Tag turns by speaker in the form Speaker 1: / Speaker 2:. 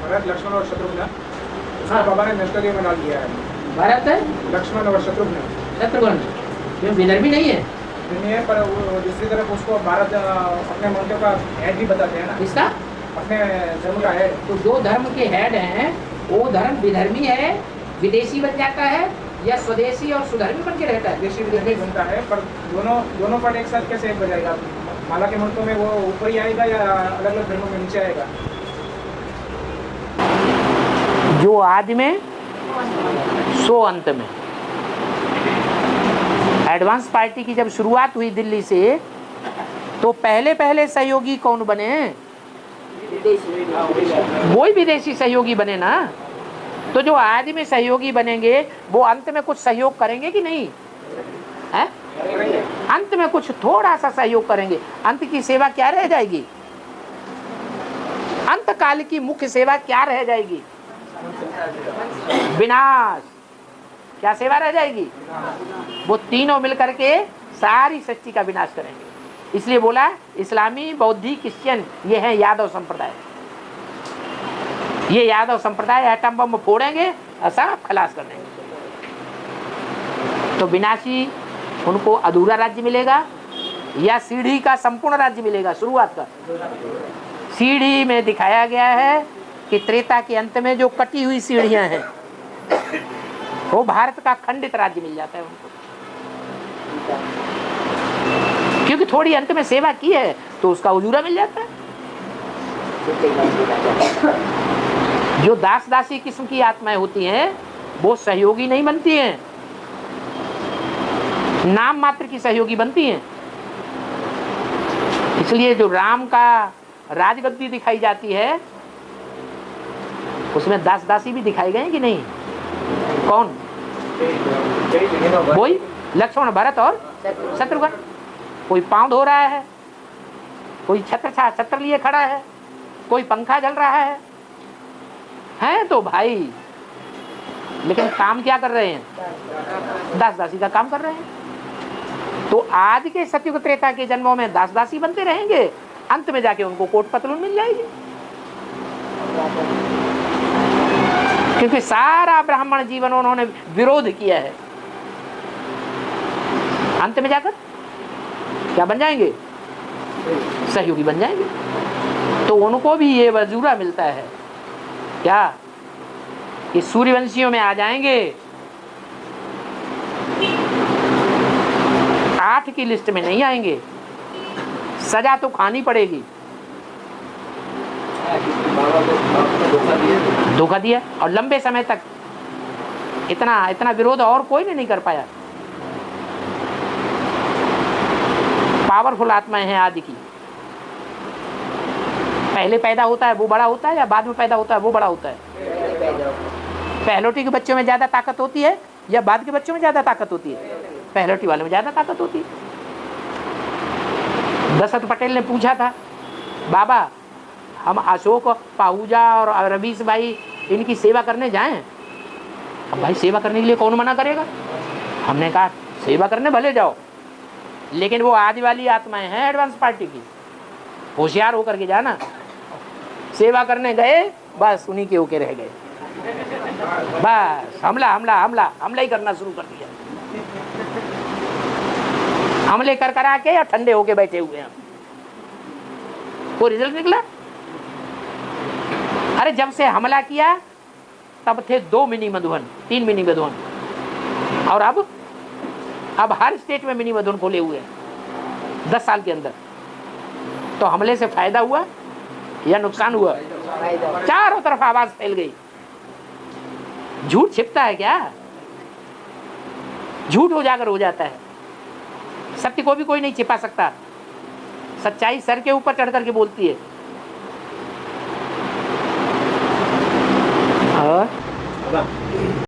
Speaker 1: भरत लक्ष्मण और शत्रुघ्न, बाबा ने नष्टदेव में डाल दिया है।
Speaker 2: भरत
Speaker 1: लक्ष्मण और शत्रुघ्न
Speaker 2: क्यों विदर्भी नहीं है?
Speaker 1: नहीं है, पर वो दूसरी तरफ उसको भारत अपने मुल्क का हेड भी बताते हैं ना।
Speaker 2: किसका?
Speaker 1: अपने धर्म का हेड।
Speaker 2: तो जो धर्म के हेड हैं वो धर्म विधर्मी है, विदेशी बन जाता है, या स्वदेशी और सुधर्मी बन के रहता है?
Speaker 1: विदेशी विधर्मी बनता है, पर दोनों पर एक साथ कैसे एक बजाएगा? माला के मुल्कों में वो ऊपर ही आएगा या अलग अलग धर्मों में नीचे आएगा?
Speaker 2: जो आदि में सो अंत में। एडवांस पार्टी की जब शुरुआत हुई दिल्ली से, तो पहले सहयोगी कौन बने? वही विदेशी सहयोगी बने ना। तो जो आदि में सहयोगी बनेंगे वो अंत में कुछ सहयोग करेंगे कि नहीं है? अंत में कुछ थोड़ा सा सहयोग करेंगे। अंत की सेवा क्या रह जाएगी? अंत काल की मुख्य सेवा क्या रह जाएगी? विनाश। क्या सेवा रह जाएगी? वो तीनों मिलकर के सारी सृष्टि का विनाश करेंगे। इसलिए बोला इस्लामी, बौद्धिक, क्रिश्चियन ये है यादव संप्रदाय। ये यादव संप्रदाय एटम बम फोड़ेंगे और सब खलास कर देंगे। तो विनाशी उनको अधूरा राज्य मिलेगा या सीढ़ी का संपूर्ण राज्य मिलेगा? शुरुआत का सीढ़ी में दिखाया गया है कि त्रेता के अंत में जो कटी हुई सीढ़ियां हैं वो भारत का खंडित राज्य मिल जाता है उनको, क्योंकि थोड़ी अंत में सेवा की है तो उसका उजूरा मिल जाता है। जो दास दासी किस्म की आत्माएं होती हैं वो सहयोगी नहीं बनती हैं, नाम मात्र की सहयोगी बनती हैं। इसलिए जो राम का राजगद्दी दिखाई जाती है उसमें दास दासी भी दिखाए गए कि नहीं? कौन? वही लक्ष्मण, भरत और शत्रुघ्न। कोई पांव धो रहा है, कोई छत्र लिए खड़ा है, कोई पंखा जल रहा है तो भाई, लेकिन काम क्या कर रहे हैं? दास दासी का काम कर रहे हैं। तो आज के सतयुग त्रेता के जन्मों में दास दासी बनते रहेंगे, अंत में जाके उनको कोट पतलून मिल जाएगी, क्योंकि सारा ब्राह्मण जीवन उन्होंने विरोध किया है। अंत में जाकर क्या बन जाएंगे? सहयोगी बन जाएंगे। तो उनको भी ये वजूरा मिलता है क्या कि सूर्यवंशियों में आ जाएंगे, 8 की लिस्ट में नहीं आएंगे, सजा तो खानी पड़ेगी। धोखा दिया और लंबे समय तक इतना विरोध और कोई नहीं कर पाया। पावरफुल आत्माएं हैं आदि की। पहले पैदा होता है वो बड़ा होता है या बाद में पैदा होता है वो बड़ा होता है? पहलोटी के बच्चों में ज्यादा ताकत होती है या बाद के बच्चों में ज्यादा ताकत होती है? पहलोटी वाले में ज्यादा ताकत होती है। दशरथ पटेल ने पूछा था, बाबा हम अशोक, पाहूजा और रवीश भाई इनकी सेवा करने जाएं? अब भाई सेवा करने के लिए कौन मना करेगा? हमने कहा सेवा करने भले जाओ, लेकिन वो आदि वाली आत्माएं हैं एडवांस पार्टी की, होशियार होकर के जाना। सेवा करने गए बस उन्हीं के होके रह गए, बस हमला ही करना शुरू कर दिया। हमले कर आके या ठंडे होके बैठे हुए हैं। कोई रिजल्ट निकला? अरे जब से हमला किया तब थे 2 मिनी मधुबन, 3 मिनी मधुबन, और अब हर स्टेट में मिनी मधुबन खोले हुए हैं 10 साल के अंदर। तो हमले से फायदा हुआ या नुकसान हुआ? चारों तरफ आवाज फैल गई। झूठ छिपता है क्या? झूठ उजागर हो जाता है। सत्य को भी कोई नहीं छिपा सकता। सच्चाई सर के ऊपर चढ़ करके बोलती है। और